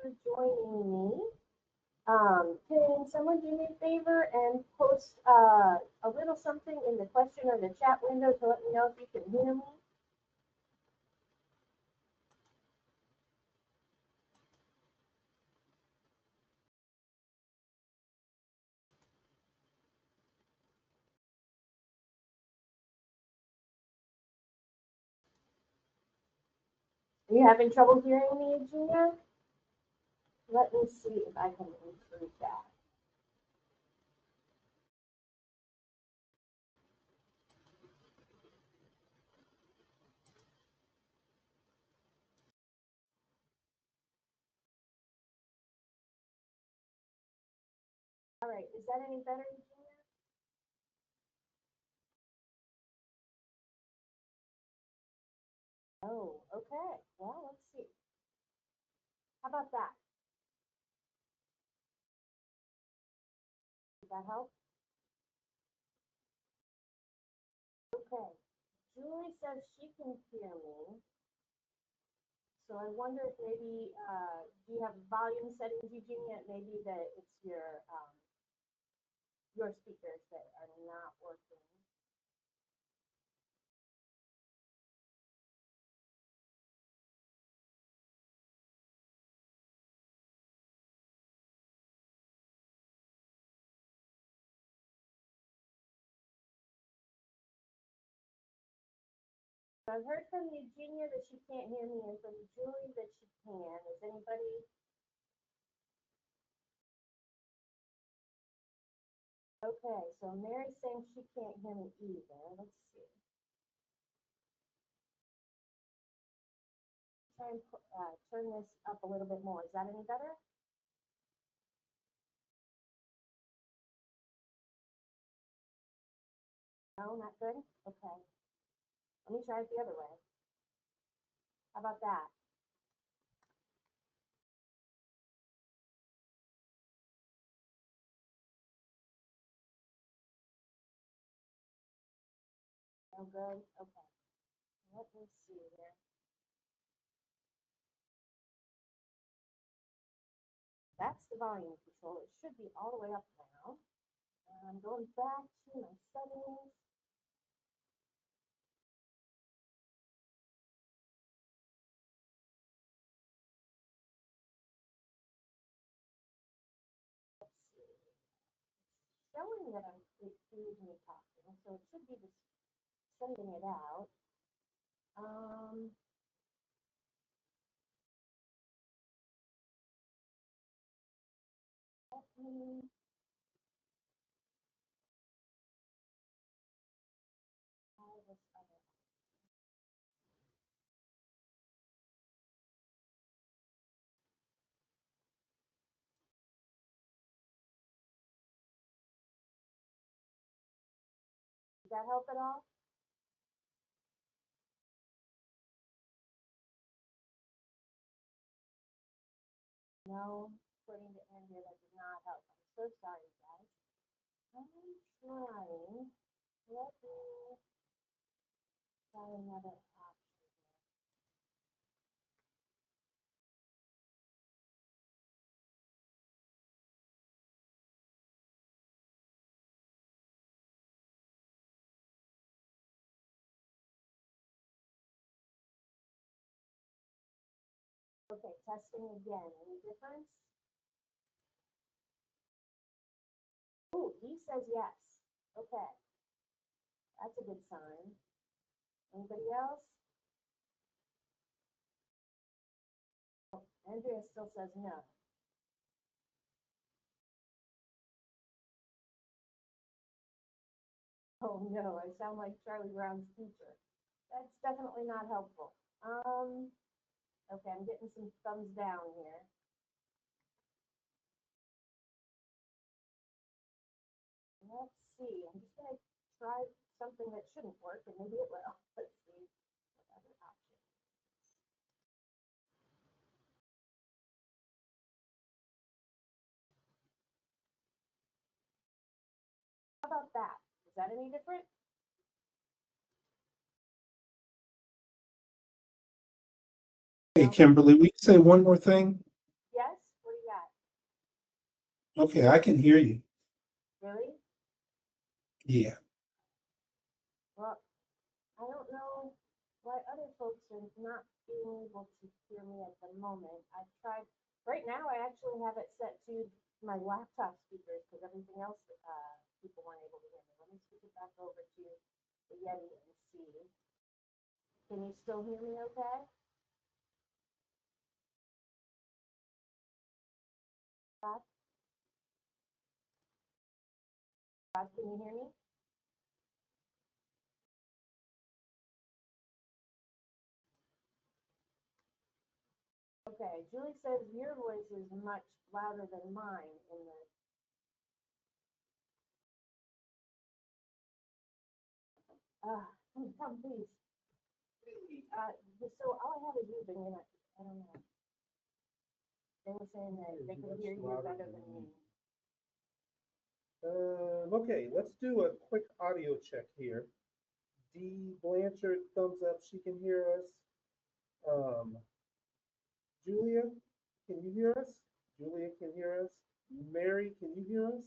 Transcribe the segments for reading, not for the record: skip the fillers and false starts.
for joining me. Can someone do me a favor and post a little something in the question or the chat window to let me know if you can hear me? Are you having trouble hearing me, Eugenia? Let me see if I can improve that. All right, is that any better, Eugenia? Oh, okay. Well, let's see. How about that? Did that help? Okay. Julie says she can hear me. So I wonder if maybe, do you have volume settings, Eugenia? Maybe that it's your speakers that are not working. I've heard from Eugenia that she can't hear me and from Julie that she can. Is anybody? Okay, so Mary's saying she can't hear me either. Let's see. Try and turn this up a little bit more. Is that any better? No, not good? Okay. Let me try it the other way. How about that? No good? Okay. Let me see here. That's the volume control. It should be all the way up now. I'm going back to my settings. Let's see. Showing that it is me talking, so it should be just sending it out. Let me try this other. Did that help at all? No, according to Andrea, that did not help. I'm so sorry, guys. I'm trying. Let me try another option. Okay, testing again. Any difference? Ooh, he says yes. Okay, that's a good sign. Anybody else? Oh, Andrea still says no. Oh no, I sound like Charlie Brown's teacher. That's definitely not helpful. Okay, I'm getting some thumbs down here. Let's see. I'm just gonna try something that shouldn't work, and maybe it will. Let's see what other option. How about that? Is that any different? Hey, Kimberly, will you say one more thing? Yes. Okay, I can hear you. Really? Yeah. Well, I don't know why other folks are not being able to hear me at the moment. I've tried, right now I actually have it set to my laptop speakers because everything else, people weren't able to hear me. Let me switch it back over to the Yeti and see. Can you still hear me okay? Rod, Rod, can you hear me? Okay, Julie says your voice is much louder than mine in the, come please. So all I have is you, but you're not, I don't know. They were saying that they could hear you better than me. Okay, let's do a quick audio check here. D. Blanchard, thumbs up, she can hear us. Um, Julia, can you hear us? Julia can hear us. Mary, can you hear us?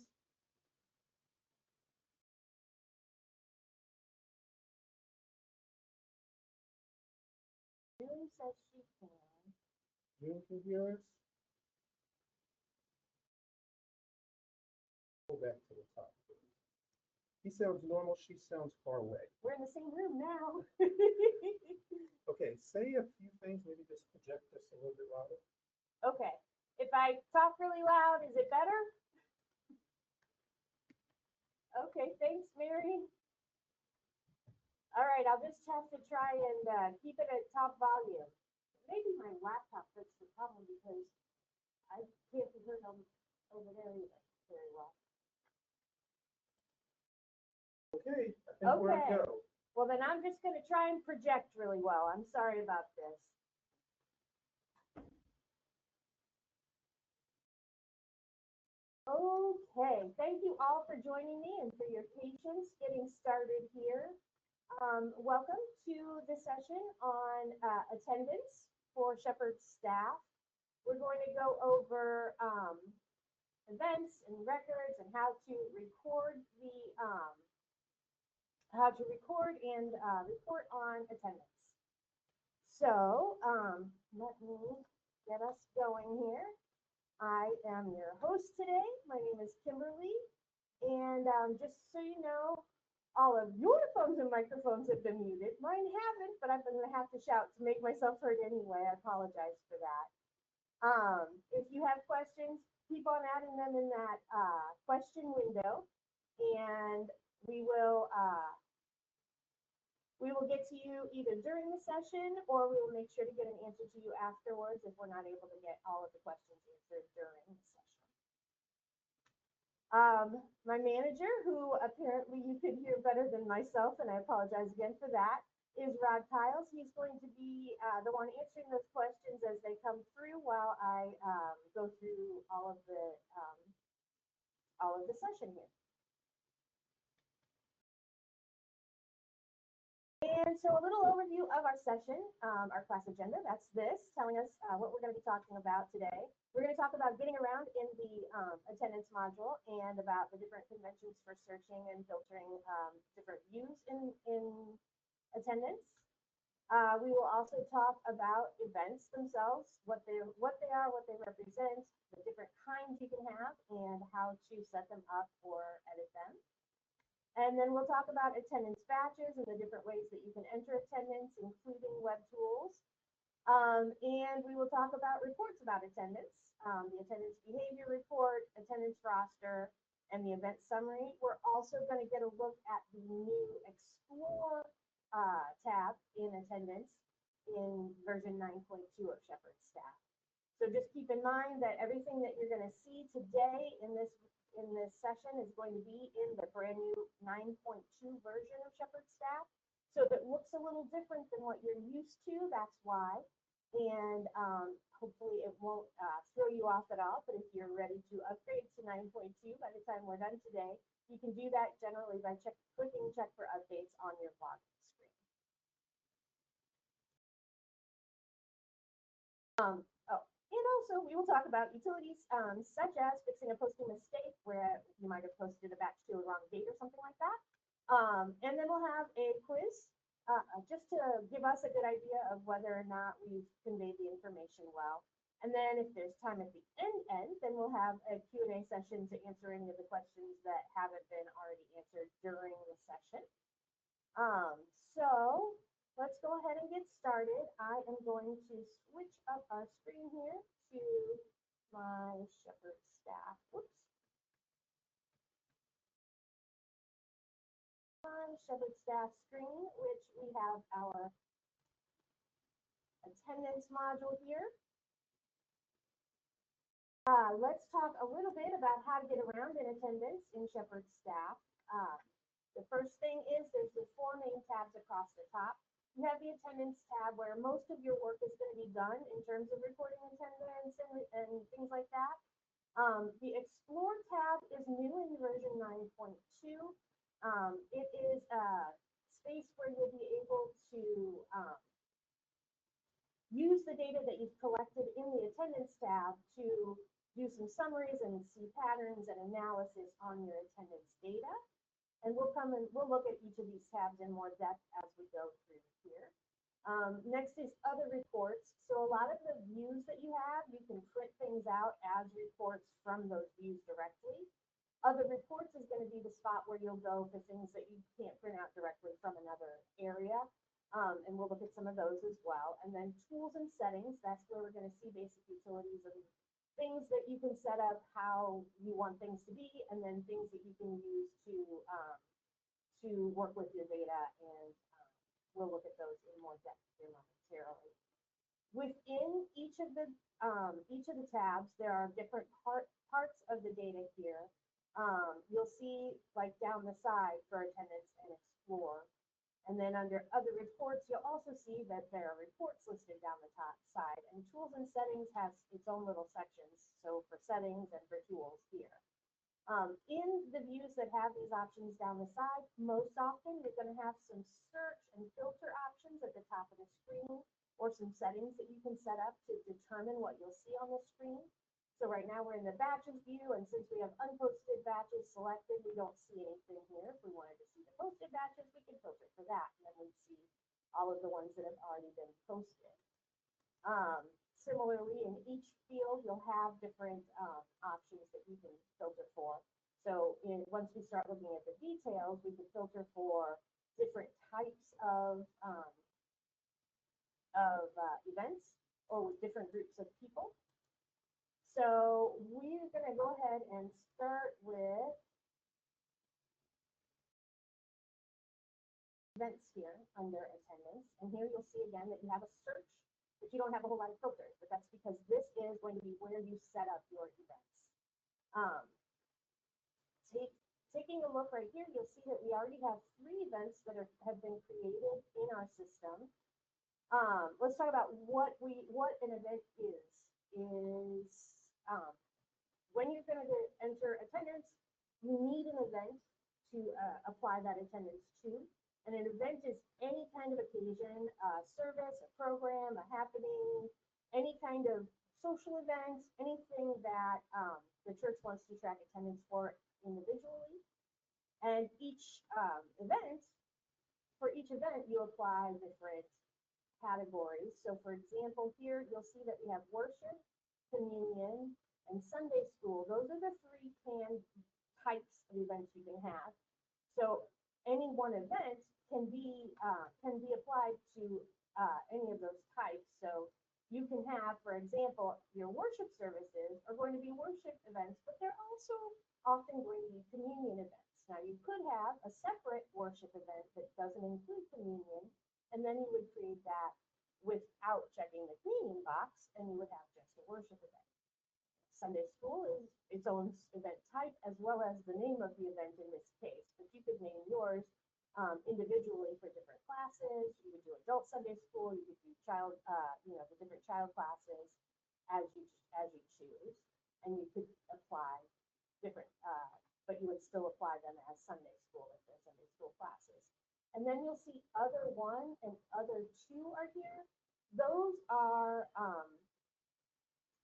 Julie says she can. Julia can hear us? Go back to the top. He sounds normal, she sounds far away. We're in the same room now. Okay, say a few things, maybe just project this a little bit louder. Okay. If I talk really loud, is it better? Okay, thanks, Mary. All right, I'll just have to try and keep it at top volume. Maybe my laptop fixed the problem because I can't be heard over there either very well. Okay, I think we're Okay. to go. Well, then I'm just going to try and project really well. I'm sorry about this. Okay, thank you all for joining me and for your patience getting started here. Welcome to the session on attendance for Shepherd staff. We're going to go over events and records and how to record and report on attendance. So let me get us going here. I am your host today. My name is Kimberly, and just so you know, all of your phones and microphones have been muted. Mine haven't, but I'm going to have to shout to make myself heard anyway. I apologize for that. If you have questions, keep on adding them in that question window, and we will uh, we will get to you either during the session or we will make sure to get an answer to you afterwards if we're not able to get all of the questions answered during the session. My manager, who apparently you could hear better than myself, and I apologize again for that, is Rod Tiles. He's going to be the one answering those questions as they come through while I go through all of the session here. And so a little overview of our session, our class agenda, that's this, telling us what we're going to be talking about today. We're going to talk about getting around in the attendance module and about the different conventions for searching and filtering different views in attendance. We will also talk about events themselves, what they are, what they represent, the different kinds you can have, and how to set them up or edit them. And then we'll talk about attendance batches and the different ways that you can enter attendance, including web tools. And we will talk about reports about attendance, the attendance behavior report, attendance roster, and the event summary. We're also going to get a look at the new Explore tab in attendance in version 9.2 of Shepherd staff. So just keep in mind that everything that you're going to see today in this session is going to be in the brand new 9.2 version of Shepherd staff. So if it looks a little different than what you're used to, that's why. And hopefully it won't throw you off at all. But if you're ready to upgrade to 9.2 by the time we're done today, you can do that generally by clicking check for updates on your login screen. Oh, and also, we will talk about utilities such as fixing a posting mistake where you might have posted a batch to a wrong date or something like that. And then we'll have a quiz just to give us a good idea of whether or not we've conveyed the information well. And then if there's time at the end, then we'll have a Q&A session to answer any of the questions that haven't been already answered during the session. So let's go ahead and get started. I am going to switch up our screen here to my Shepherd staff. Whoops. My Shepherd staff screen, which we have our attendance module here. Let's talk a little bit about how to get around in attendance in Shepherd staff. The first thing is there's the four main tabs across the top. You have the attendance tab where most of your work is going to be done in terms of recording attendance and things like that. The Explore tab is new in version 9.2. It is a space where you'll be able to use the data that you've collected in the attendance tab to do some summaries and see patterns and analysis on your attendance data. And we'll look at each of these tabs in more depth as we go through here. Next is other reports. So a lot of the views that you have, you can print things out as reports from those views directly. Other reports is going to be the spot where you'll go for things that you can't print out directly from another area. And we'll look at some of those as well. And then tools and settings, that's where we're going to see basic utilities and things that you can set up how you want things to be, and then things that you can use to work with your data, and we'll look at those in more depth here momentarily. Within each of the tabs, there are different parts of the data here. You'll see like down the side for attendance and explore. And then under other reports, you'll also see that there are reports listed down the top side, and tools and settings has its own little sections. So for settings and for tools here. In the views that have these options down the side, most often you're going to have some search and filter options at the top of the screen, or some settings that you can set up to determine what you'll see on the screen. So right now we're in the batches view, and since we have unposted batches selected, we don't see anything here. If we wanted to see the posted batches, we can filter for that, and then we'd see all of the ones that have already been posted. Similarly, in each field, you'll have different options that you can filter for. So once we start looking at the details, we can filter for different types of events or with different groups of people. So we're going to go ahead and start with events here under attendance. And here you'll see again that you have a search, but you don't have a whole lot of filters. But that's because this is going to be where you set up your events. Taking a look right here, you'll see that we already have 3 events that have been created in our system. Let's talk about what an event is. When you're going to enter attendance, you need an event to apply that attendance to. And an event is any kind of occasion, a service, a program, a happening, any kind of social event, anything that the church wants to track attendance for individually. And for each event, you apply different categories. So for example, here you'll see that we have worship, communion, and Sunday school. Those are the 3 types of events you can have. So any one event can be applied to any of those types. So you can have, for example, your worship services are going to be worship events, but they're also often going to be communion events. Now you could have a separate worship event that doesn't include communion, and then you would create that without checking the communion box, and you would have just a worship event. Sunday school is its own event type, as well as the name of the event in this case, but you could name yours individually for different classes. You would do adult Sunday school, you could do the different child classes as you choose, and you could apply different, but you would still apply them as Sunday school if they're Sunday school classes. And then you'll see other 1 and other 2 are here. Those are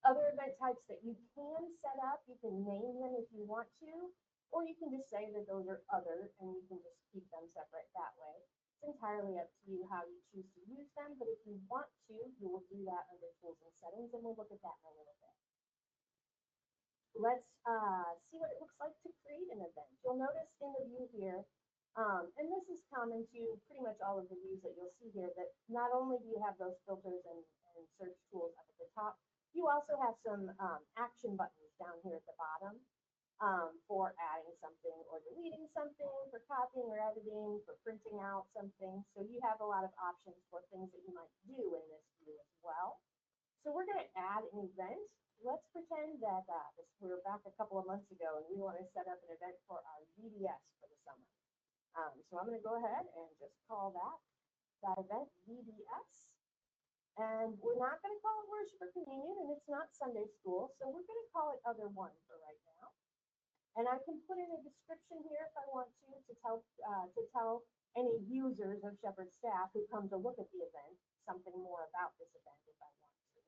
other event types that you can set up, you can name them if you want to, or you can just say that those are other and you can just keep them separate that way. It's entirely up to you how you choose to use them, but if you want to, you will do that under tools and settings, and we'll look at that in a little bit. Let's see what it looks like to create an event. You'll notice in the view here, and this is common to pretty much all of the views that you'll see here, that not only do you have those filters and search tools up at the top, you also have some action buttons down here at the bottom for adding something or deleting something, for copying or editing, for printing out something. So you have a lot of options for things that you might do in this view as well. So we're going to add an event. Let's pretend that we're back a couple of months ago and we want to set up an event for our VBS for the summer. So I'm going to go ahead and just call that event VBS. And we're not going to call it Worship or Communion, and it's not Sunday school, so we're going to call it Other One for right now. And I can put in a description here if I want to tell any users of Shepherd staff who come to look at the event something more about this event if I want to.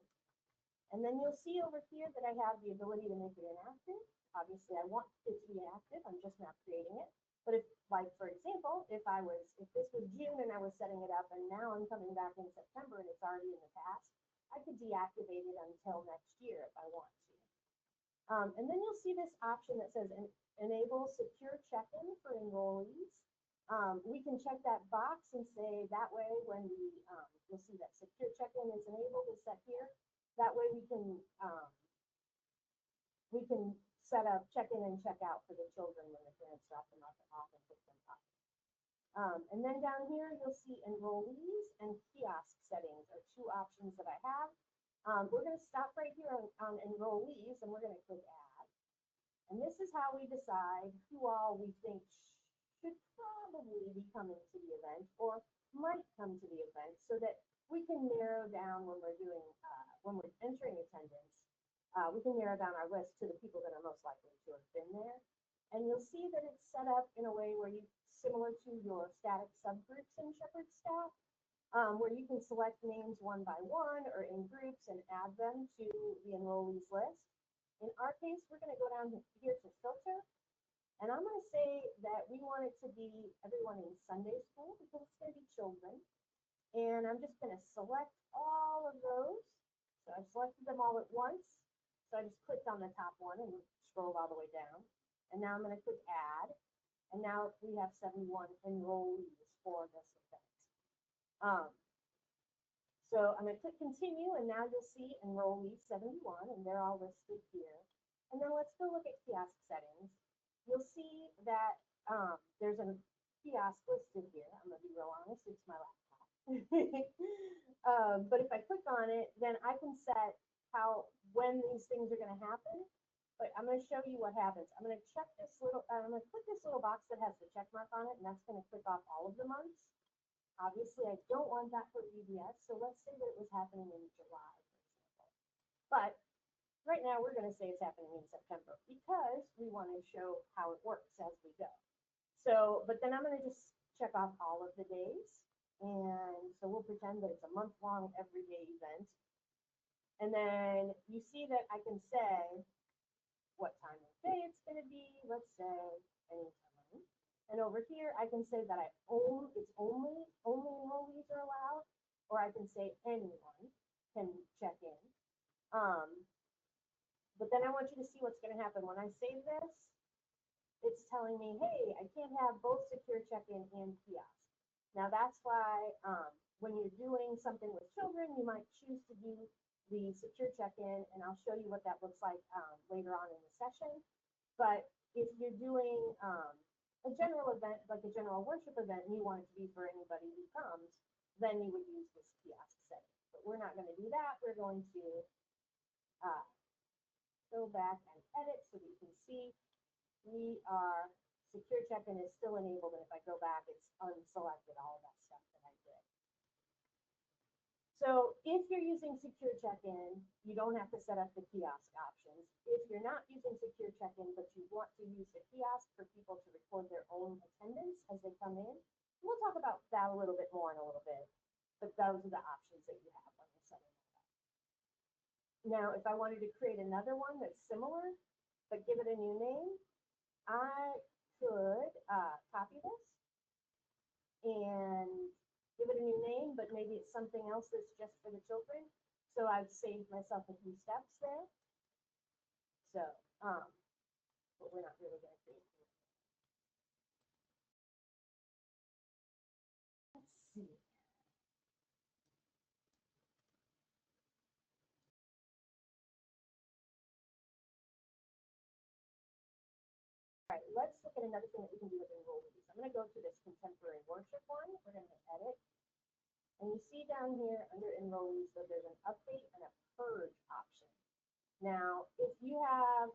And then you'll see over here that I have the ability to make it inactive. Obviously, I want it to be inactive. I'm just not creating it. But if, like, for example, if this was June and I was setting it up and now I'm coming back in September and it's already in the past, I could deactivate it until next year if I want to. And then you'll see this option that says enable secure check-in for enrollees. We can check that box and say that way when you'll see that secure check-in is enabled is set here. That way we can set up check-in and check-out for the children when the parents drop them off and pick them up. And then down here, you'll see enrollees and kiosk settings are two options that I have. We're going to stop right here on enrollees, and we're going to click add. And this is how we decide who all we think should probably be coming to the event or might come to the event so that we can narrow down when we're doing, when we're entering attendance. We can narrow down our list to the people that are most likely to have been there. And you'll see that it's set up in a way where similar to your static subgroups in Shepherd staff, where you can select names one by one or in groups and add them to the enrollees list. In our case, we're going to go down here to filter. And I'm going to say that we want it to be everyone in Sunday school because it's going to be children. And I'm just going to select all of those. So I've selected them all at once. So I just clicked on the top one and scrolled all the way down. And now I'm going to click add. And now we have 71 enrollees for this event. So I'm going to click continue, and now you'll see enrollees 71, and they're all listed here. And then let's go look at kiosk settings. You'll see that there's a kiosk listed here. I'm going to be real honest, it's my laptop. But if I click on it, then I can set when these things are going to happen. But I'm going to show you what happens. I'm going to check this I'm going to click this little box that has the check mark on it, and that's going to click off all of the months. Obviously, I don't want that for VBS, so let's say that it was happening in July, for example. But right now, we're going to say it's happening in September because we want to show how it works as we go. So, but then I'm going to just check off all of the days. And so we'll pretend that it's a month-long everyday event. And then you see that I can say what time of day it's going to be, let's say anytime. And over here, I can say that it's only enrollees are allowed, or I can say anyone can check in. But then I want you to see what's going to happen. When I save this, it's telling me, hey, I can't have both secure check-in and kiosk. Now that's why when you're doing something with children, you might choose to do the secure check-in, and I'll show you what that looks like later on in the session. But if you're doing a general event, like a general worship event, and you want it to be for anybody who comes, then you would use this kiosk setting. But we're not going to do that. We're going to go back and edit so that you can see secure check-in is still enabled, and if I go back, it's unselected, all of that stuff that I did. So if you're using secure check-in, you don't have to set up the kiosk options. If you're not using secure check-in, but you want to use the kiosk for people to record their own attendance as they come in, we'll talk about that a little bit more in a little bit, but those are the options that you have when you're setting that up. Now, if I wanted to create another one that's similar, but give it a new name, I could copy this and give it a new name, but maybe it's something else that's just for the children. So I've saved myself a few steps there. So, but we're not really going to create. Let's see. All right, let's look at another thing that we can do with enrollees. I'm going to go to this contemporary worship one. We're going to edit. And you see down here under enrollees that there's an update and a purge option. Now, if you have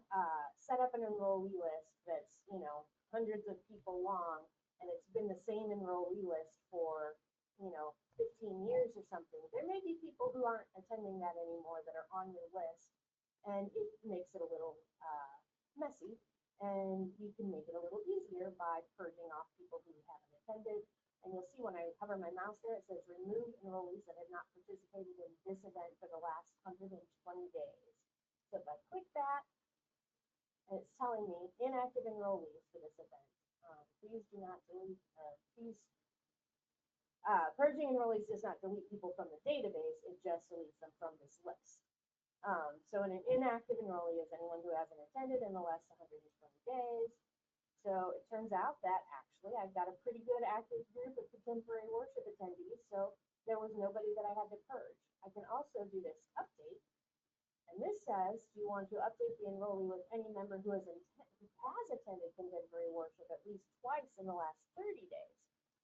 set up an enrollee list that's, hundreds of people long, and it's been the same enrollee list for, 15 years or something, there may be people who aren't attending that anymore that are on your list, and it makes it a little messy. And you can make it a little easier by purging off people who haven't attended. And you'll see when I hover my mouse there, it says remove enrollees that have not participated in this event for the last 120 days. So if I click that, and it's telling me inactive enrollees for this event. Please do not delete, purging enrollees does not delete people from the database, it just deletes them from this list. So an inactive enrollee is anyone who hasn't attended in the last 120 days. So it turns out that actually I've got a pretty good active group of contemporary worship attendees, so there was nobody that I had to purge. I can also do this update, and this says, do you want to update the enrollee with any member who has attended contemporary worship at least twice in the last 30 days?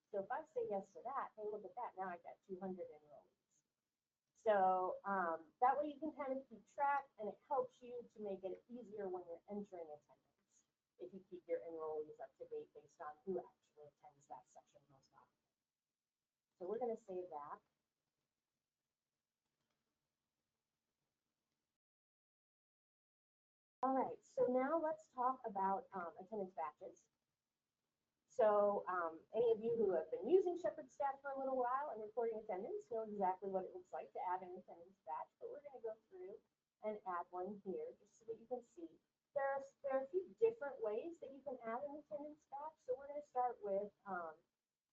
So if I say yes to that, hey, look at that, now I've got 200 enrollees. So that way you can kind of keep track, and it helps you to make it easier when you're entering attendance, if you keep your enrollees up to date based on who actually attends that session most often. So we're going to save that. All right, so now let's talk about attendance badges. So any of you who have been using Shepherd Staff for a little while and recording attendance know exactly what it looks like to add an attendance badge, but we're going to go through and add one here just so that you can see. There are a few different ways that you can add an attendance badge. So we're going to start with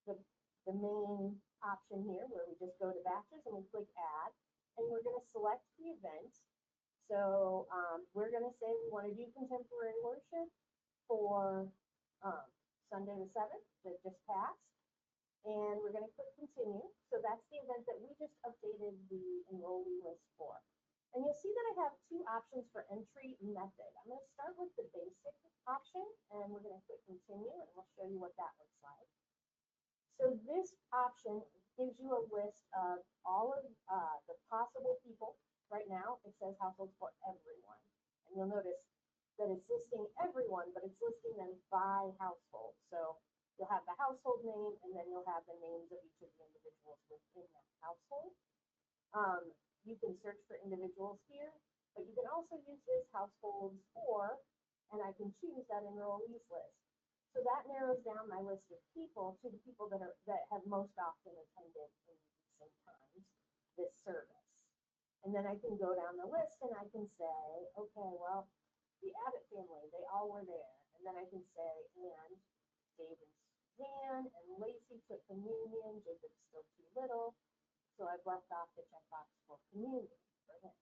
the main option here where we just go to badges and we click add, and we're going to select the event. So we're going to say we want to do contemporary worship for Sunday the 7th that just passed, and we're going to click continue. So that's the event that we just updated the enrollee list for. And you'll see that I have two options for entry method. I'm going to start with the basic option, and we're going to click continue, and we'll show you what that looks like. So this option gives you a list of all of the possible people. Right now, it says households for everyone. And you'll notice that it's listing everyone, but it's listing them by household. So you'll have the household name, and then you'll have the names of each of the individuals within that household. You can search for individuals here, but you can also use this households for, and I can choose that enrollees list. So that narrows down my list of people to the people that have most often attended in recent times this service. And then I can go down the list and I can say, okay, well, the Abbott family, they all were there. And then I can say, and Dave and Suzanne and Lacey took communion, Jacob's still too little. So I've left off the checkbox for communion for him.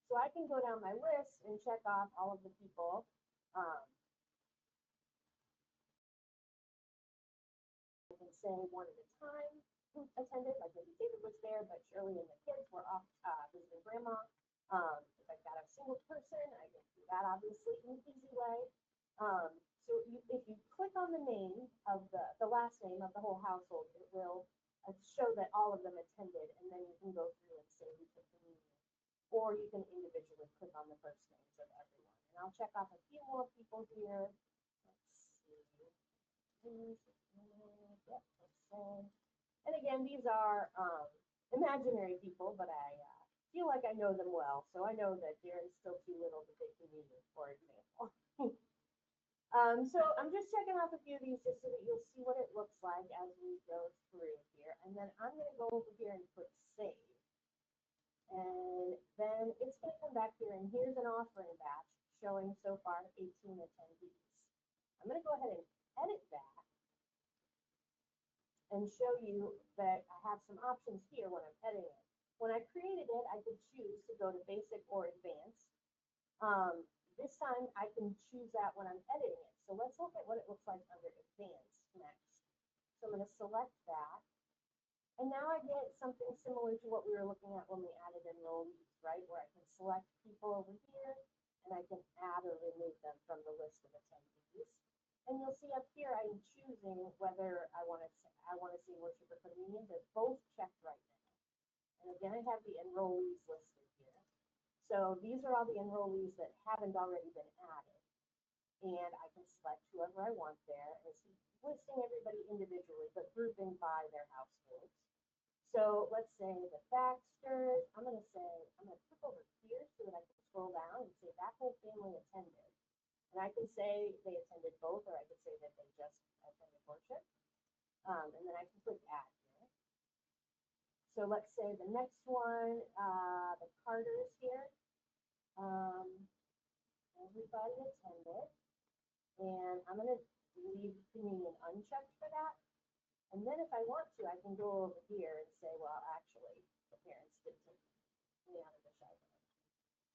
So I can go down my list and check off all of the people. I can say one at a time who attended, like maybe David was there, but Shirley and the kids were off visiting grandma. If I've got a single person, I can do that obviously in an easy way. So if you click on the name of the last name of the whole household, it will show that all of them attended, and then you can go through and say who took communion. Or you can individually click on the first names of everyone. And I'll check off a few more people here. Let's see. Yep, let's say. And again, these are imaginary people, but I feel like I know them well. So I know that Darren's still too little to take communion, for example. So I'm just checking off a few of these just so that you'll see what it looks like as we go through here. And then I'm going to go over here and click save. And then it's going to come back here, and here's an offering batch showing so far 18 attendees. I'm going to go ahead and edit that and show you that I have some options here when I'm editing it. When I created it, I could choose to go to basic or advanced. This time I can choose that when I'm editing it. So let's look at what it looks like under advanced next. So I'm going to select that. And now I get something similar to what we were looking at when we added enrollees, right? Where I can select people over here and I can add or remove them from the list of attendees. And you'll see up here I'm choosing whether I want to see worship or communion. They're both checked right now. And again, I have the enrollees listed here. So these are all the enrollees that haven't already been added. And I can select whoever I want there. And it's listing everybody individually, but grouping by their households. So let's say the Baxters, I'm going to click over here so that I can scroll down and say that whole family attended. And I can say they attended both, or I could say that they just attended worship. And then I can click add here. So let's say the next one, the Carters here. Everybody attended. And I'm going to leave communion unchecked for that. And then if I want to, I can go over here and say, well, actually, the parents did take me out of the shower.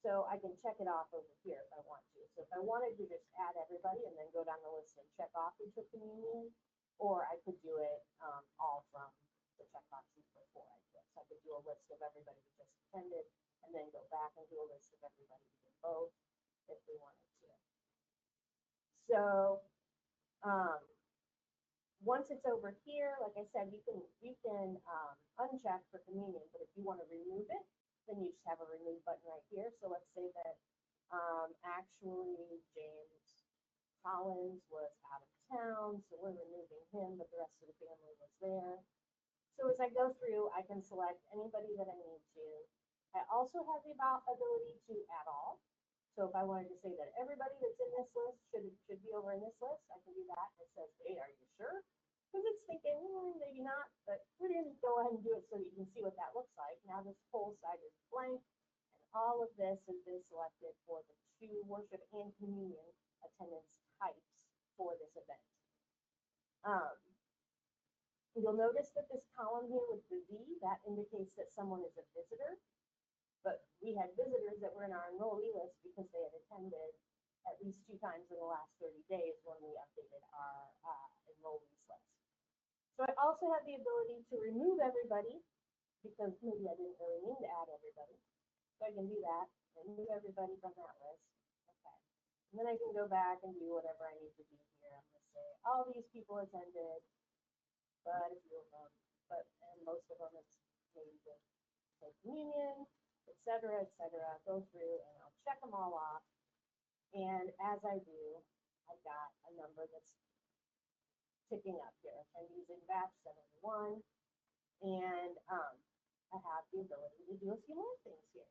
So I can check it off over here if I want to. So if I wanted to just add everybody and then go down the list and check off who took communion, or I could do it all from the checkboxes before I do it. So I could do a list of everybody who just attended and then go back and do a list of everybody who did both if we wanted to. So once it's over here, like I said, you can uncheck for communion, but if you want to remove it, then you just have a remove button right here. So let's say that actually James Collins was out of town, so we're removing him, but the rest of the family was there. So as I go through, I can select anybody that I need to. I also have the ability to add all. So if I wanted to say that everybody that's in this list should be over in this list, I can do that. It says, hey, are you sure? Because it's thinking, maybe not, but we're going to go ahead and do it so that you can see what that looks like. Now this whole side is blank, and all of this has been selected for the 2 worship and communion attendance types for this event. You'll notice that this column here with the V, that indicates that someone is a visitor. But we had visitors that were in our enrollee list because they had attended at least 2 times in the last 30 days when we updated our enrollees list. So I also have the ability to remove everybody because maybe I didn't really mean to add everybody. So I can do that, remove everybody from that list. Okay. And then I can go back and do whatever I need to do here. I'm going to say all these people attended, but a few of them, and most of them it's maybe just take communion, etc., go through and I'll check them all off. And as I do, I've got a number that's ticking up here. Attendees in batch 71. And I have the ability to do a few more things here.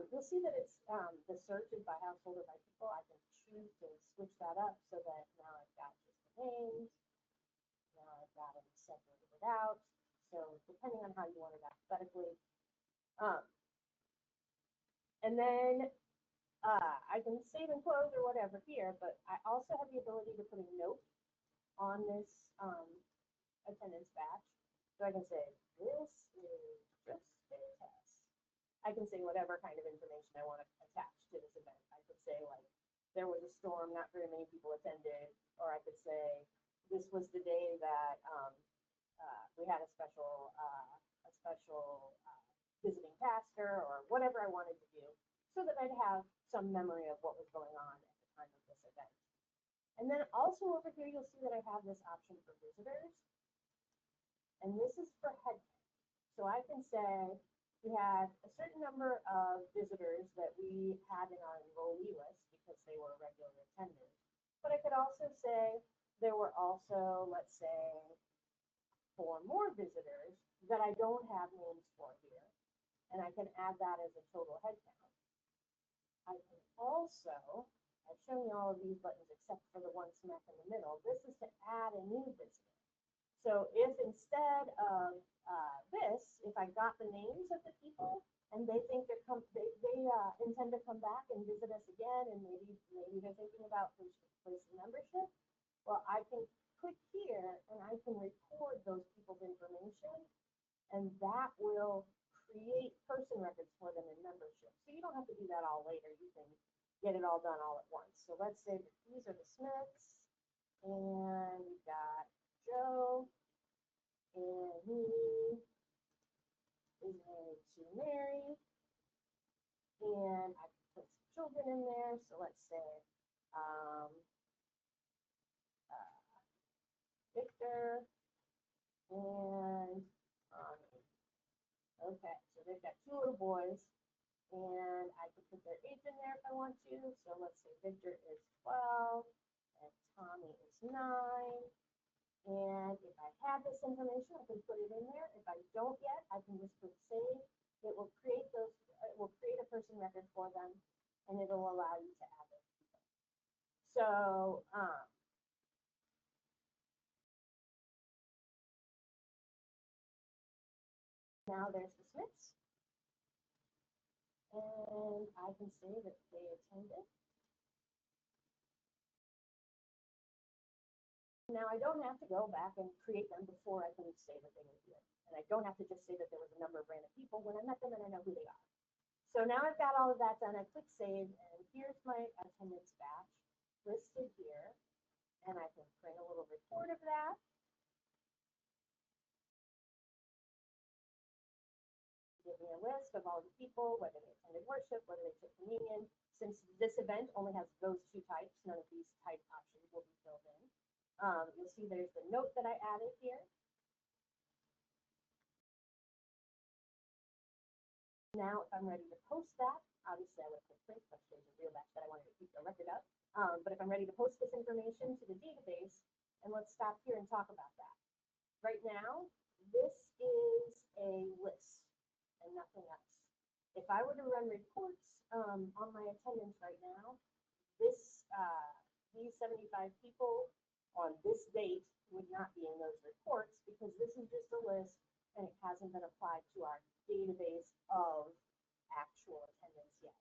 You'll see that it's the search is by household or by people. I can choose to switch that up so that now I've got just the names. Now I've got them separated out. So depending on how you want it alphabetically. And then I can save and close or whatever here, but I also have the ability to put a note on this attendance batch. So I can say, this is just a test. I can say whatever kind of information I want to attach to this event. I could say, like, there was a storm, not very many people attended, or I could say, this was the day that we had a special visiting pastor, or whatever I wanted to do, so that I'd have some memory of what was going on at the time of this event. And then also over here, you'll see that I have this option for visitors. And this is for head count. So I can say we had a certain number of visitors that we had in our enrollee list because they were regular attenders. But I could also say there were also, let's say, 4 more visitors that I don't have names for here. And I can add that as a total head count. I can also, I've shown you all of these buttons except for the one smack in the middle. This is to add a new visitor. So if instead of this, if I got the names of the people and they think they intend to come back and visit us again, and maybe they're thinking about placing membership, well, I can click here and I can record those people's information, and that will create person records for them in membership. So you don't have to do that all later. You can get it all done all at once. So let's say that these are the Smiths, and we've got Joe, and he is married to Mary, and I can put some children in there. So let's say um, uh, Victor and okay, so they've got two little boys, and I can put their age in there if I want to. So let's say Victor is 12, and Tommy is 9. And if I have this information, I can put it in there. If I don't yet, I can just put save. It will create a person record for them, and it'll allow you to add those people. So now there's the Smiths, and I can say that they attended. Now I don't have to go back and create them before I can say that they were here. And I don't have to just say that there was a number of random people when I met them and I know who they are. So now I've got all of that done. I click save, and here's my attendance batch listed here. And I can print a little report of that. Give me a list of all the people, whether they attended worship, whether they took communion. Since this event only has those two types, none of these type options will be filled in. You'll see there's the note that I added here. Now, if I'm ready to post that, obviously I would click print, but there's a real batch that I wanted to keep the record of. But if I'm ready to post this information to the database, and let's stop here and talk about that. Right now, this is a list and nothing else. If I were to run reports on my attendance right now, these 75 people on this date would not be in those reports because this is just a list and it hasn't been applied to our database of actual attendance yet.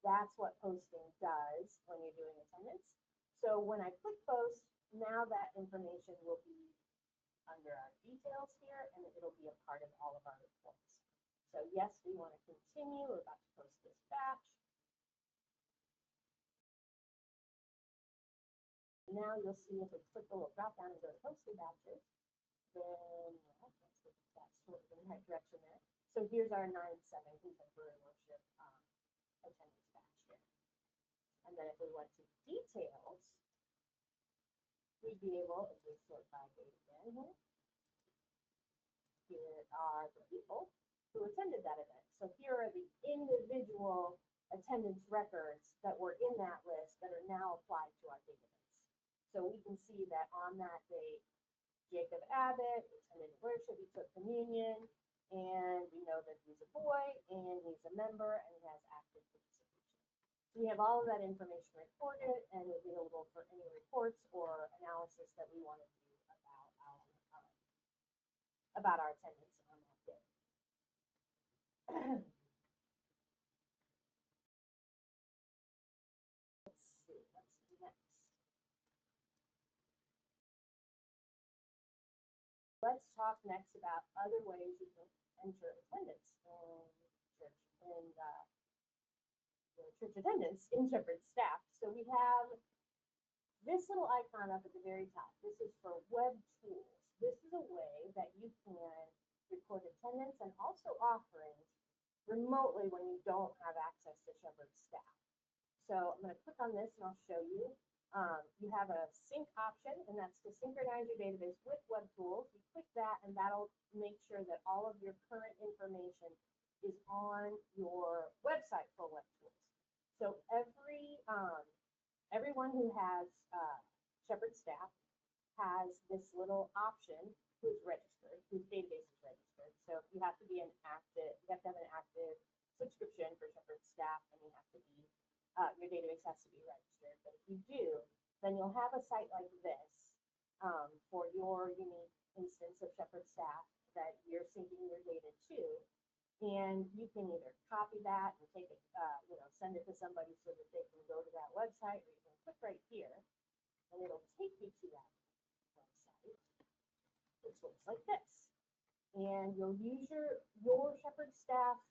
That's what posting does when you're doing attendance. So when I click post, now that information will be under our details here, and it'll be a part of all of our reports. So yes, we want to continue. We're about to post this batch. Now you'll see if we click the little drop down and go to posted batches, then that's sort of in the right direction there. So here's our 9/7 contemporary worship attendance batch here. And then if we went to details, we'd be able, if we sort by date again here, here are the people who attended that event. So here are the individual attendance records that were in that list that are now applied to our database. So we can see that on that date, Jacob Abbott attended worship, he took communion, and we know that he's a boy, and he's a member, and he has active participation. So we have all of that information recorded and available for any reports or analysis that we want to do about our attendance on that day. Let's see, what's next? Let's talk next about other ways you can enter attendance in church, church attendance in Shepherd staff. So we have this little icon up at the very top. This is for web tools. This is a way that you can record attendance and also offerings remotely when you don't have access to Shepherd staff. So I'm going to click on this and I'll show you. You have a sync option, and that's to synchronize your database with web tools. You click that, and that'll make sure that all of your current information is on your website for web tools. So everyone who has Shepherd staff has this little option who's registered, whose database is registered. So you have to have an active subscription for Shepherd staff, and you have to be your database has to be registered. But if you do, then you'll have a site like this for your unique instance of Shepherd staff that you're syncing your data to. And you can either copy that and take it, send it to somebody so that they can go to that website, or you can click right here and it'll take you to that website, which looks like this. And you'll use your Shepherd staff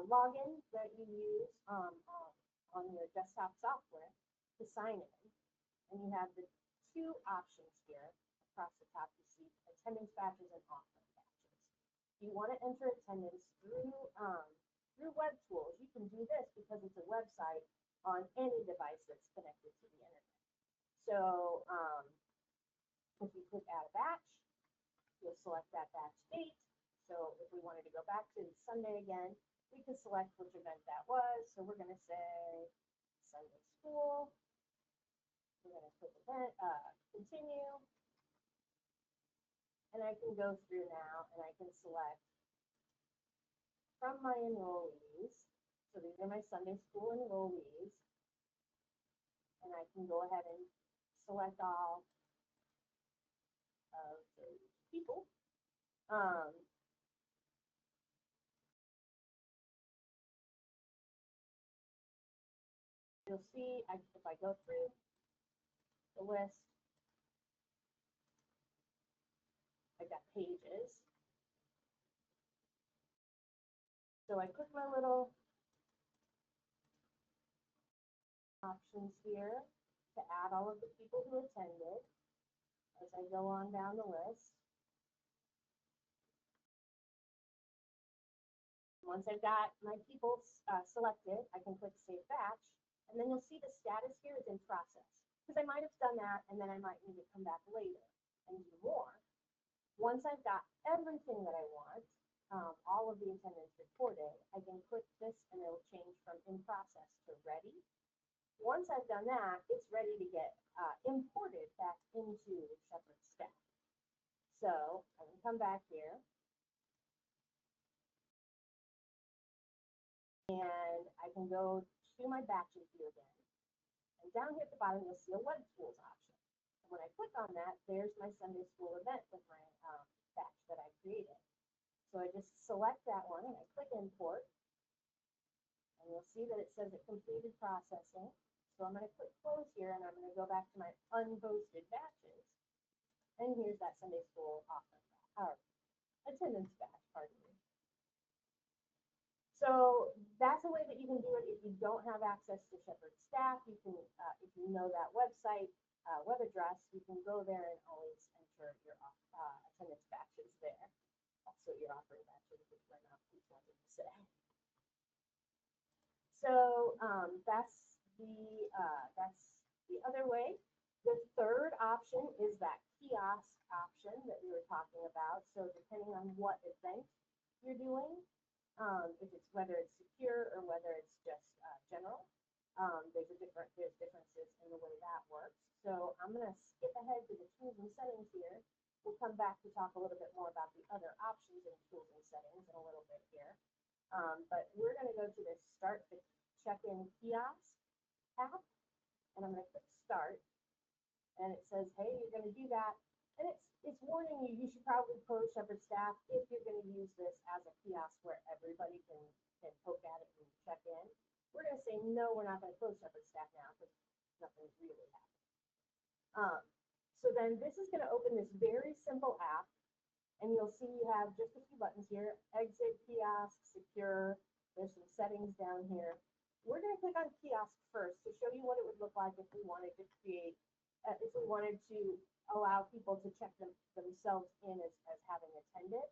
login that you use on your desktop software to sign in. And you have the two options here across the top. You see attendance badges and offline badges. If you want to enter attendance through web tools, you can do this because it's a website on any device that's connected to the internet. So if you click add a batch, you'll select that batch date. So if we wanted to go back to Sunday again, we can select which event that was. So we're going to say Sunday school. We're going to click event, continue. And I can go through now and I can select from my enrollees. So these are my Sunday school enrollees. And I can go ahead and select all of those people. You'll see if I go through the list, I've got pages. So I click my little options here to add all of the people who attended as I go on down the list. Once I've got my people selected, I can click Save Batch, and then you'll see the status here is in process. Because I might have done that, and then I might need to come back later and do more. Once I've got everything that I want, all of the attendance reported, I can click this and it'll change from in process to ready. Once I've done that, it's ready to get imported back into Shepherd staff. So I can come back here. And I can go to my batches view again. And down here at the bottom, you'll see a web tools option. And when I click on that, there's my Sunday school event with my batch that I created. So I just select that one and I click import. And you'll see that it says it completed processing. So I'm going to click close here and I'm going to go back to my unposted batches. And here's that Sunday school attendance batch, pardon me. So that's a way that you can do it if you don't have access to Shepherd staff. You can, if you know that website web address, you can go there and always enter your attendance batches there. Also your offering batches, which we're not wanting to say. So that's the other way. The third option is that kiosk option that we were talking about. So depending on what event you're doing, if it's whether it's secure or whether it's just general, there's differences in the way that works. So I'm going to skip ahead to the tools and settings here. We'll come back to talk a little bit more about the other options in tools and settings in a little bit here. But we're going to go to this Start the Check-in Kiosk tab, and I'm going to click Start. And it says, hey, you're going to do that. And it's warning you, you should probably close Shepherd staff if you're going to use this as a kiosk where everybody can poke at it and check in. We're going to say, no, we're not going to close Shepherd staff now because nothing's really happening. So then this is going to open this very simple app. And you'll see you have just a few buttons here, exit, kiosk, secure. There's some settings down here. We're going to click on kiosk first to show you what it would look like if we wanted to create, if we wanted to allow people to check themselves in as having attended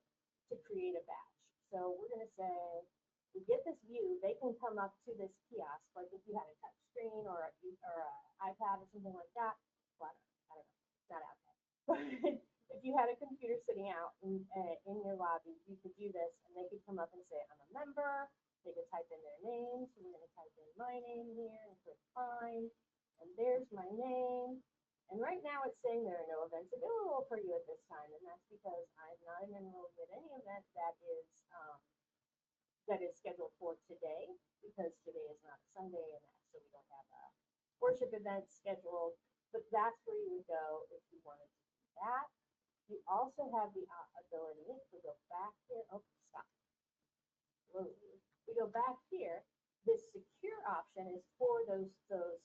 to create a badge. So we're going to say, we get this view, they can come up to this kiosk, like if you had a touch screen or an iPad or something like that. Well, I don't know, not iPad. But if you had a computer sitting out in your lobby, you could do this and they could come up and say, I'm a member. They could type in their name. So we're going to type in my name here and click find. And there's my name. And right now it's saying there are no events available for you at this time. And that's because I'm not enrolled in any event that is scheduled for today, because today is not a Sunday and so we don't have a worship event scheduled. But that's where you would go if you wanted to do that. You also have the ability to go back here. Oh, stop. We go back here. This secure option is for those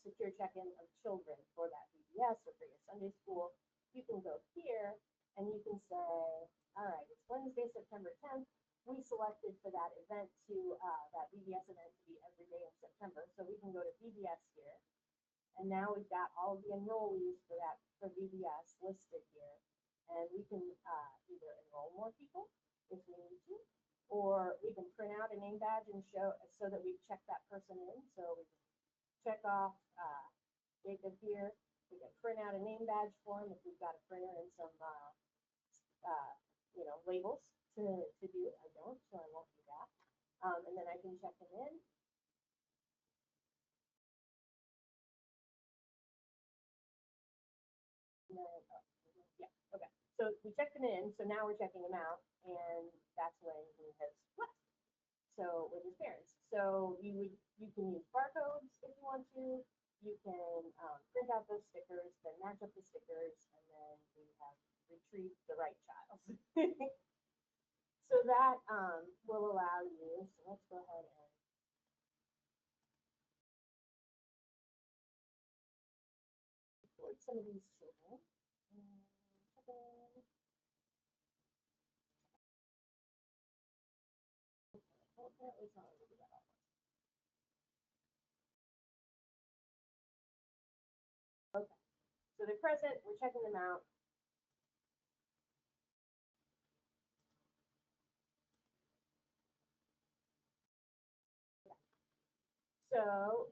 secure check-in of children for that VBS or for your Sunday school. You can go here and you can say, all right, it's Wednesday, September 10th. We selected for that event that VBS event to be every day in September. So we can go to VBS here. And now we've got all of the enrollees for VBS listed here. And we can either enroll more people if we need to, or we can print out a name badge and show so that we check that person in. So we can check off Jacob here. We can print out a name badge for him if we've got a printer and some labels to do. I don't, so I won't do that. And then I can check him in. And then, yeah, okay. So we checked him in, so now we're checking him out, and that's when he has left. So with his parents. So you can use barcodes if you want to. You can print out those stickers, then match up the stickers, and then we have retrieved the right child. So that will allow you. So let's go ahead and record some of these children. Okay, so they're present. We're checking them out. So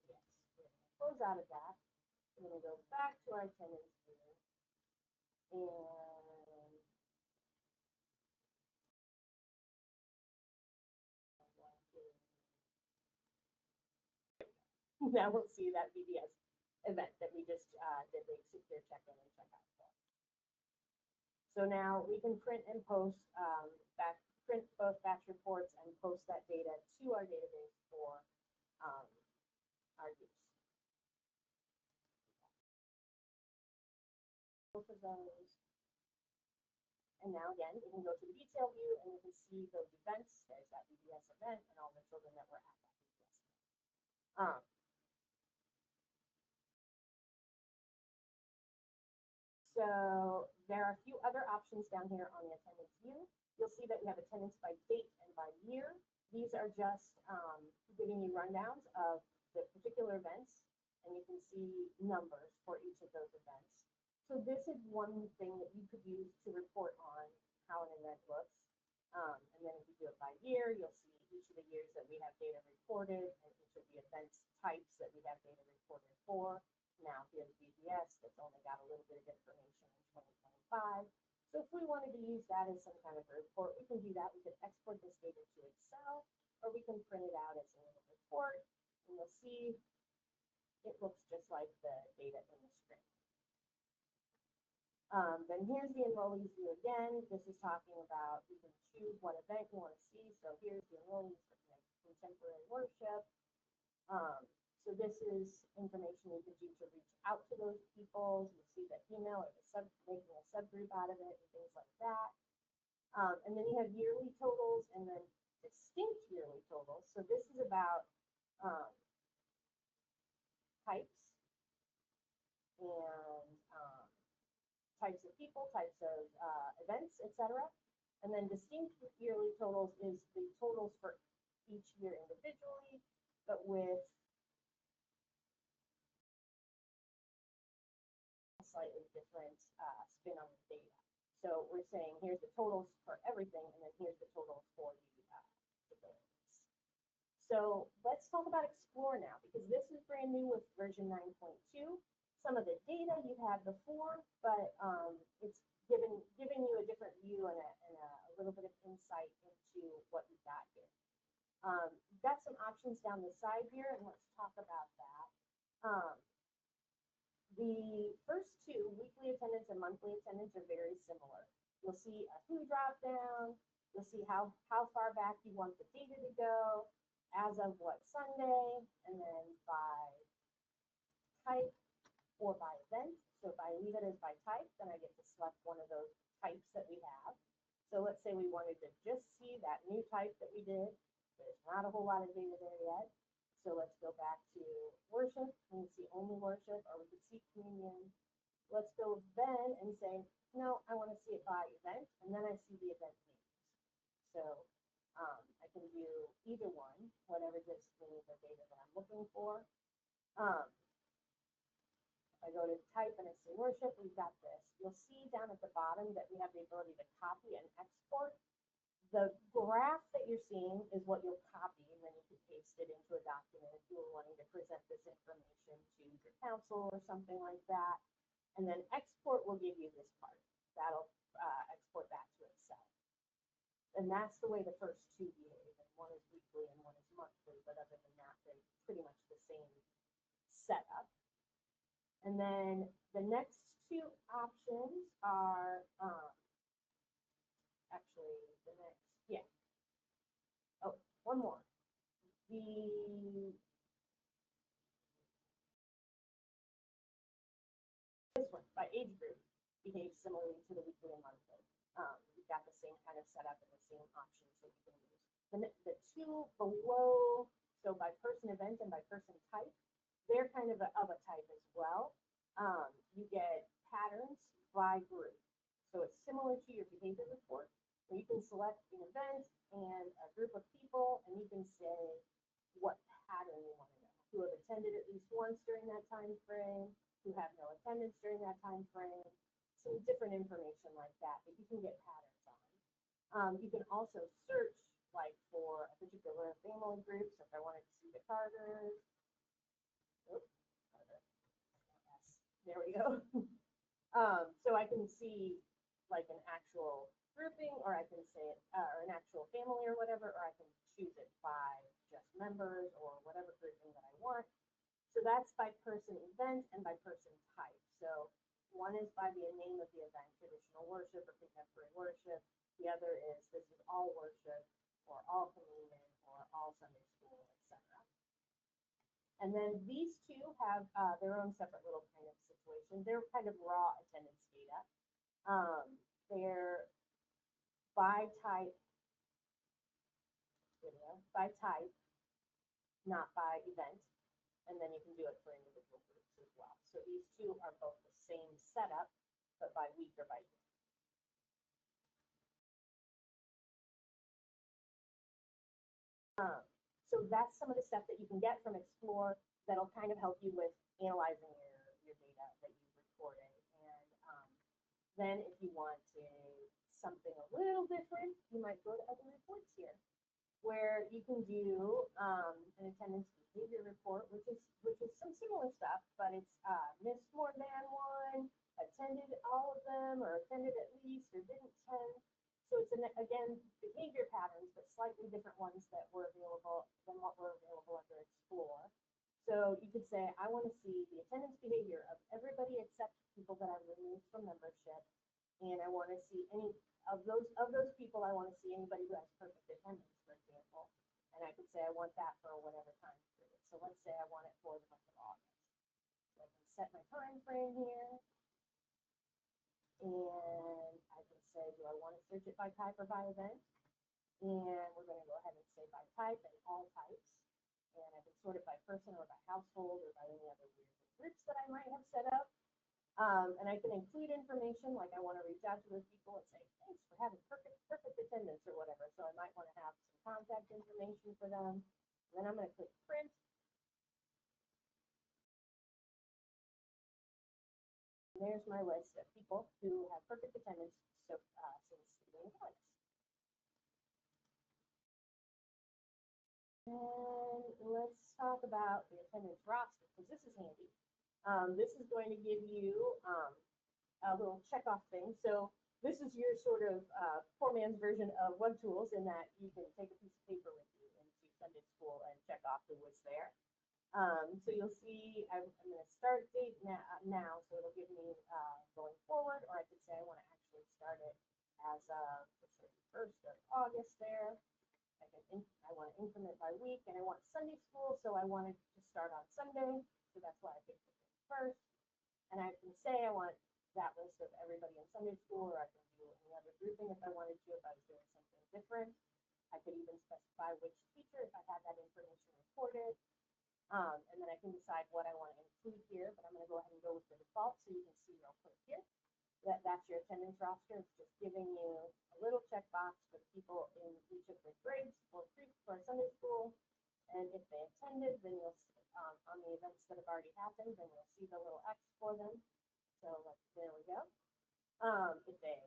yes, we're going to close out of that. We're going to go back to our attendance here, and now we'll see that VBS event that we just did the secure check-in and check-out for. So now we can print and post print both batch reports and post that data to our database for our use. Both of those. And now again, we can go to the detail view and we can see those events. There's that VBS event and all the children that were at that VBS event. So there are a few other options down here on the attendance view. You'll see that we have attendance by date and by year. These are just giving you rundowns of the particular events, and you can see numbers for each of those events. So this is one thing that you could use to report on how an event looks. And then if you do it by year, you'll see each of the years that we have data reported and each of the events types that we have data reported for. Now here's VBS that's only got a little bit of information in 2025. So if we wanted to use that as some kind of a report, we can do that. We can export this data to Excel, or we can print it out as a little report, and you'll see it looks just like the data in the screen. Then here's the enrollees view again. This is talking about you can choose what event you want to see. So here's the enrollees for contemporary worship. So this is information you can do to reach out to those people. You see the email or making a subgroup out of it and things like that. And then you have yearly totals and then distinct yearly totals. So this is about types and types of people, types of events, etc. And then distinct yearly totals is the totals for each year individually, but with a slightly different spin on the data. So we're saying here's the totals for everything, and then here's the totals for the events. So let's talk about Explore now, because this is brand new with version 9.2. Some of the data you've had before, but it's giving you a different view and a little bit of insight into what you've got here. You've got some options down the side here, and let's talk about that. The first two, weekly attendance and monthly attendance, are very similar. You'll see a who drop down. You'll see how far back you want the data to go, as of what Sunday, and then by type or by event. So So if I leave it as by type, then I get to select one of those types that we have. So let's say we wanted to just see that new type that we did. There's not a whole lot of data there yet. So let's go back to worship. We can see only worship, or we could see communion. Let's go then and say, no, I want to see it by event, and then I see the event names. So I can do either one, whatever gives me the data that I'm looking for. If I go to type and I say worship, we've got this. You'll see down at the bottom that we have the ability to copy and export. The graph that you're seeing is what you'll copy, and then you can paste it into a document if you were wanting to present this information to your council or something like that. And then export will give you this part. That'll export that to Excel. And that's the way the first two behave. And one is weekly and one is monthly, but other than that, they're pretty much the same setup. And then the next two options are actually the next, yeah. Oh, one more. This one, by age group, behaves similarly to the weekly and monthly. You've got the same kind of setup and the same options that you can use. The two below, so by person event and by person type, they're kind of a type as well. You get patterns by group. So it's similar to your behavior report, where you can select an event and a group of people, and you can say what pattern you want to know. Who have attended at least once during that time frame, who have no attendance during that time frame, some different information like that that you can get patterns on. You can also search like for a particular family group. So if I wanted to see the Carters, there we go. So I can see like an actual grouping, or I can say it, or an actual family or whatever, or I can choose it by just members or whatever grouping that I want. So that's by person event and by person type. So one is by the name of the event, traditional worship or contemporary worship. The other is this is all worship or all communion or all Sunday school, etc. And then these two have their own separate little kind of situation. They're kind of raw attendance data. They're by type, not by event. And then you can do it for individual groups as well. So these two are both the same setup, but by week or by year. So that's some of the stuff that you can get from Explore that'll kind of help you with analyzing your data that you recorded. And then if you want something a little different, you might go to other reports here, where you can do an attendance behavior report, which is some similar stuff, but it's missed more than one, attended all of them, or attended at least, or didn't attend. So it's, again, behavior patterns, but slightly different ones that were available than what were available under Explore. So you could say, I want to see the attendance behavior of everybody except people that I've removed from membership. And I want to see any of those people, I want to see anybody who has perfect attendance, for example. And I could say I want that for whatever time period. So let's say I want it for the month of August. So I can set my time frame here. And I can say, do I want to search it by type or by event? And we're going to go ahead and say by type and all types. And I can sort it by person or by household or by any other weird groups that I might have set up. And I can include information, like I want to reach out to those people and say, thanks for having perfect attendance or whatever. So I might want to have some contact information for them. And then I'm going to click print. And there's my list of people who have perfect attendance since the beginning of August. And let's talk about the attendance roster, because this is handy. This is going to give you a little checkoff thing. So this is your sort of poor man's version of web tools, in that you can take a piece of paper with you into Sunday school and check off who was there. So you'll see I'm going to start date now, so it'll give me going forward, or I could say I want to actually start it as of the 31st of August there. I want to increment by week, and I want Sunday school, so I wanted to start on Sunday, so that's why I picked the first. And I can say I want that list of everybody in Sunday school, or I can do any other grouping if I wanted to, if I was doing something different. I could even specify which teacher if I had that information recorded. And then I can decide what I want to include here, but I'm going to go ahead and go with the default so you can see real quick here. That's your attendance roster. It's just giving you a little checkbox for the people in each of the grades for Sunday school. And if they attended, then you'll on the events that have already happened, then you'll see the little X for them. So there we go. If they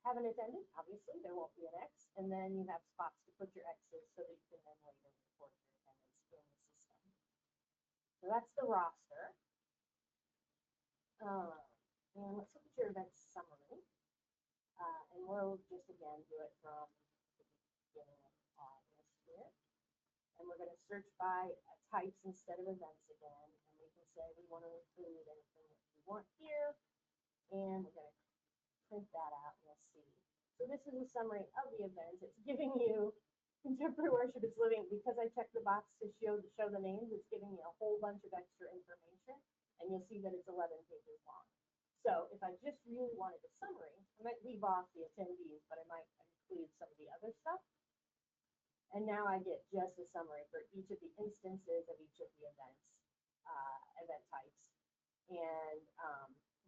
haven't attended, obviously there won't be an X, and then you have spots to put your X's so that you can then later report your attendance in the system. So that's the roster. And let's look at your event summary. And we'll just again do it from the beginning of August here. And we're going to search by types instead of events again. And we can say we want to include anything that we want here. And we're going to print that out and you'll see. So this is a summary of the event. It's giving you contemporary worship is living. Because I checked the box to show the names, it's giving you a whole bunch of extra information. And you'll see that it's 11 pages long. So if I just really wanted a summary, I might leave off the attendees, but I might include some of the other stuff. And now I get just a summary for each of the instances of each of the events, event types, and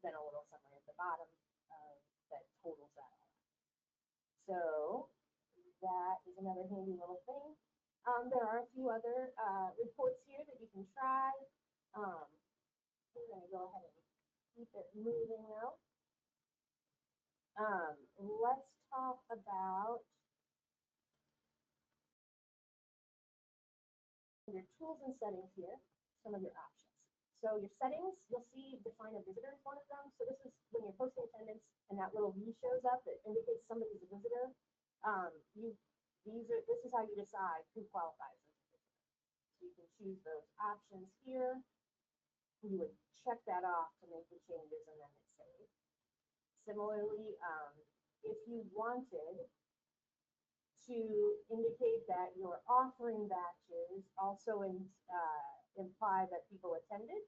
then a little summary at the bottom that totals that all. So that is another handy little thing. There are a few other reports here that you can try. We're going to go ahead and keep it moving now. Let's talk about your tools and settings here, some of your options. So your settings, you'll see define a visitor is one of them. So this is when you're posting attendance and that little V shows up that indicates somebody's a visitor. This is how you decide who qualifies as a visitor. So you can choose those options here. You would check that off to make the changes and then hit save. Similarly, if you wanted to indicate that you're offering batches, also imply that people attended,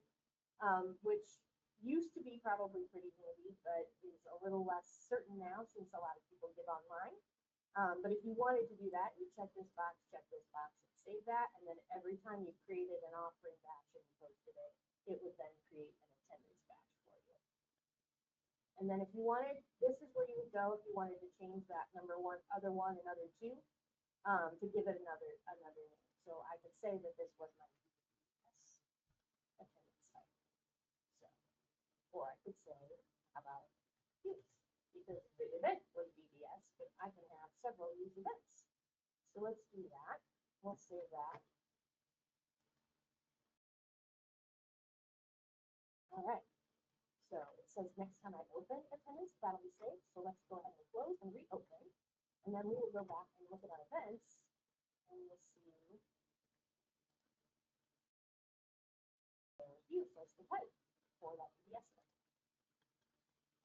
which used to be probably pretty handy, but is a little less certain now since a lot of people give online. But if you wanted to do that, you check this box, and save that, and then every time you created an offering batch and you posted it, it would then create an attendance batch for you. And then if you wanted, this is where you would go if you wanted to change that number one, other one, and other two, to give it another name. So I could say that this was my attendance type. So, or I could say, how about youth? Because the event was BBS, but I can have several youth events. So let's do that. We'll save that. All right. So it says next time I open attendance, that'll be saved. So let's go ahead and close and reopen. And then we will go back and look at our events and we'll see youth as the type for that PBS event.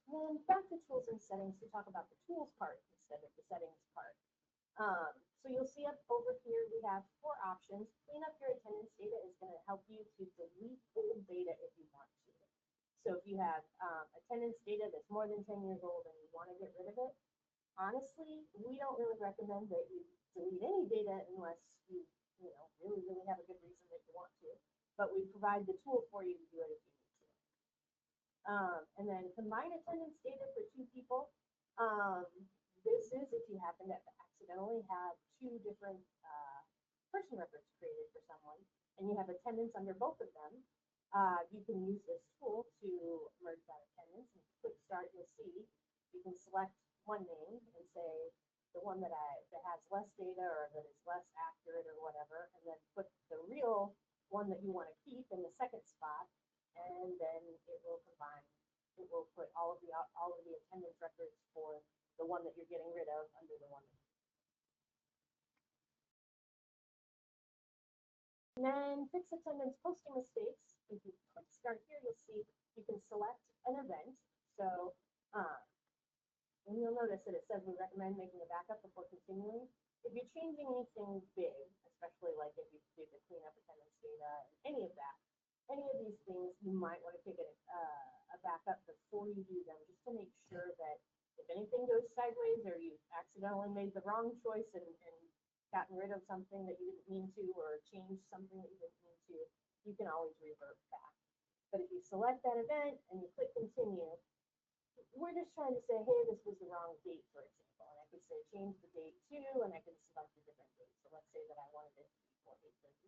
And then back to tools and settings to talk about the tools part instead of the settings part. So you'll see up over here, we have 4 options. Clean up your attendance data is going to help you to delete old data if you want to. So if you have attendance data that's more than 10 years old and you want to get rid of it, honestly, we don't really recommend that you delete any data unless you really have a good reason that you want to. But we provide the tool for you to do it if you need to. And then combine attendance data for 2 people. This is if you happen to accidentally have 2 different person records created for someone and you have attendance under both of them. You can use this tool to merge that attendance and quick start. You'll see you can select one name and say the one that has less data or that is less accurate or whatever, and then put the real one that you want to keep in the second spot, and then it will combine. It will put all of the attendance records for the one that you're getting rid of under the one. And then fix attendance posting mistakes. If you click start here, you'll see you can select an event. So, and you'll notice that it says we recommend making a backup before continuing. If you're changing anything big, especially like if you did the cleanup attendance data and any of that, any of these things, you might want to take a backup before you do them, just to make sure that if anything goes sideways or you accidentally made the wrong choice and gotten rid of something that you didn't mean to, or changed something that you didn't mean to, you can always revert back. But if you select that event and you click continue, we're just trying to say, hey, this was the wrong date, for example. And I could say change the date to, and I can select a different date. So let's say that I wanted it to be for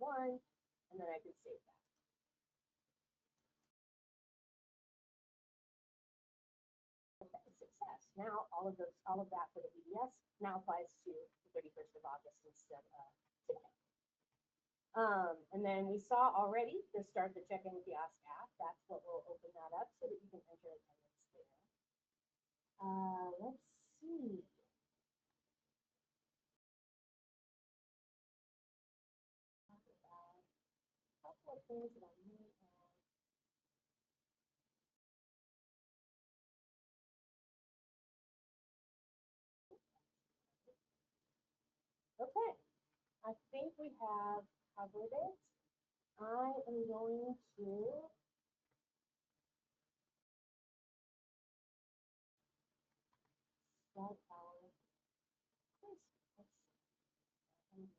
8/31, and then I could save that. Okay, success. Now all of that for the EDS now applies to the 31st of August instead of today. And then we saw already to start the check-in kiosk app. That's what will open that up so that you can enter attendance there. Let's see. Talk about a couple of things that I may add. Okay, I think we have covered it. I am going to start our quiz. Let's see.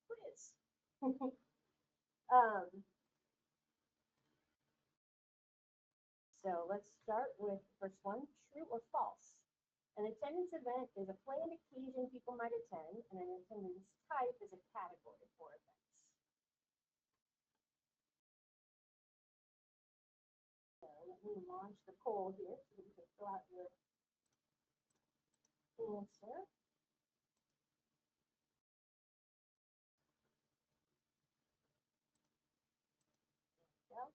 Quiz. um, so let's start with the first one, true or false. An attendance event is a planned occasion people might attend, and an attendance type is a category for events. So let me launch the poll here so that you can fill out your answer. There we go.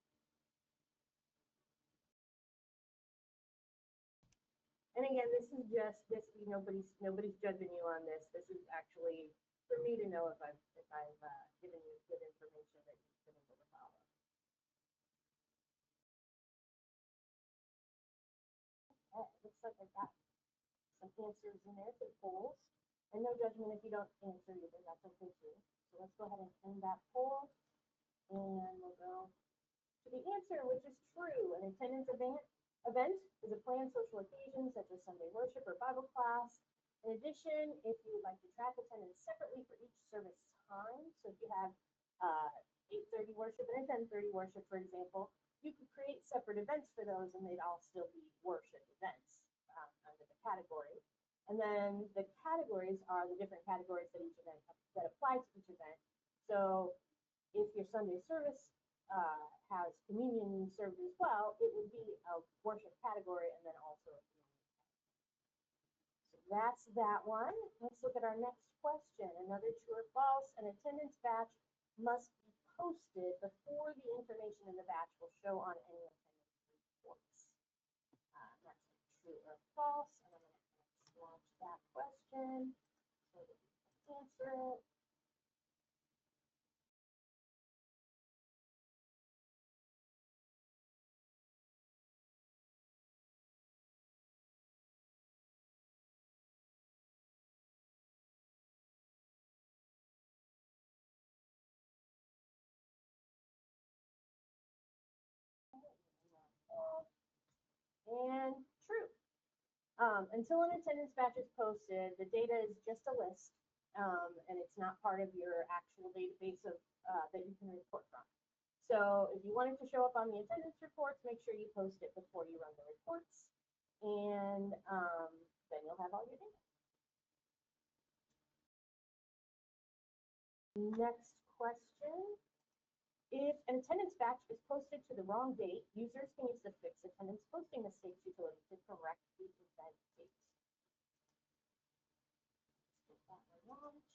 And again, this is just this. Nobody's judging you on this. This is actually for me to know if I've given you good information that you've been able to follow. Okay, looks like I got some answers in there for the polls. And no judgment if you don't answer either. That's okay too. So let's go ahead and end that poll, and we'll go to the answer, which is true. An attendance event is a planned social occasion such as Sunday worship or Bible class. In addition, if you would like to track attendance separately for each service time, so if you have 8:30 worship and a 10:30 worship, for example, you could create separate events for those, and they'd all still be worship events under the category. And then the categories are the different categories that each event that apply to each event. So if your Sunday service has communion served as well, it would be a worship category and then also a communion. So that's that one. Let's look at our next question. Another true or false. An attendance batch must be posted before the information in the batch will show on any attendance reports. That's true or false. And I'm going to launch that question so that you can answer it. And true. Until an attendance batch is posted, the data is just a list, and it's not part of your actual database of that you can report from. So if you want it to show up on the attendance reports, make sure you post it before you run the reports, and then you'll have all your data. Next question. If an attendance batch is posted to the wrong date, users can use the fixed attendance posting mistakes utility to correct the event date. Let's get that one launched.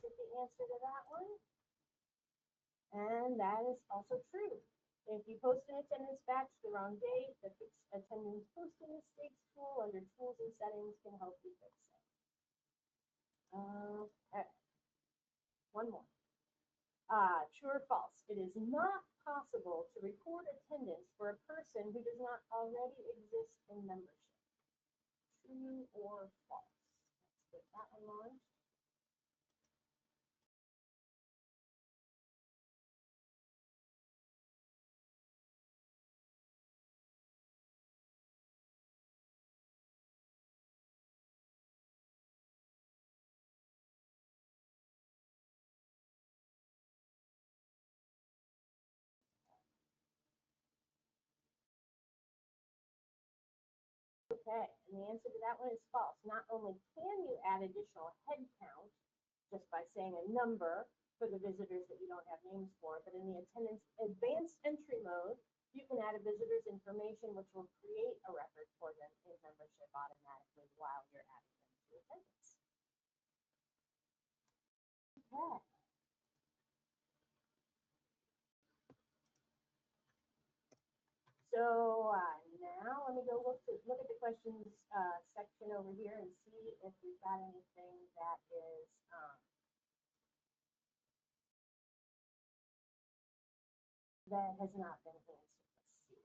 look at the answer to that one. And that is also true. If you post an attendance batch the wrong date, the fixed attendance posting mistakes tool under tools and settings can help you fix it. Okay. One more. True or false? It is not possible to record attendance for a person who does not already exist in membership. True or false? Let's get that one launched. Okay, and the answer to that one is false. Not only can you add additional head count just by saying a number for the visitors that you don't have names for, but in the attendance advanced entry mode, you can add a visitor's information, which will create a record for them in membership automatically while you're adding them to attendance. Okay. So now let me go look at the questions section over here and see if we've got anything that is that has not been answered. Let's see.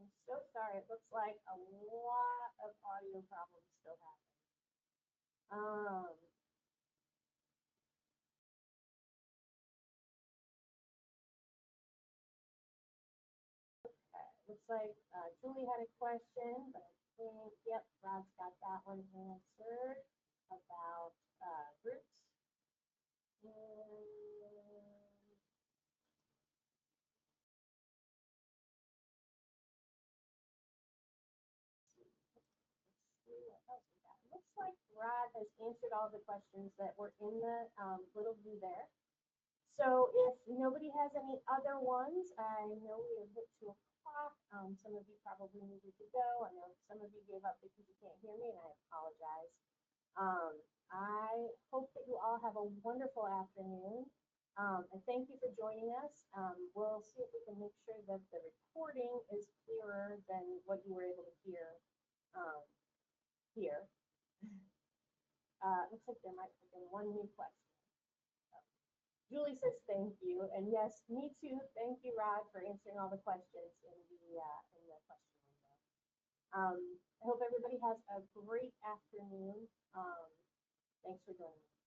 I'm so sorry. It looks like a lot of audio problems still happen. Okay. Looks like Julie had a question, but I think, yep, Rod's got that one answered about groups. And see what else we got. Looks like Rod has answered all the questions that were in the little view there. So if nobody has any other ones, I know we have hit 2 o'clock. Some of you probably needed to go. I know some of you gave up because you can't hear me, and I apologize. I hope that you all have a wonderful afternoon. And thank you for joining us. We'll see if we can make sure that the recording is clearer than what you were able to hear here. Looks like there might have been one new question. Julie says thank you, and yes, me too. Thank you, Rod, for answering all the questions in the question window. I hope everybody has a great afternoon. Thanks for joining me.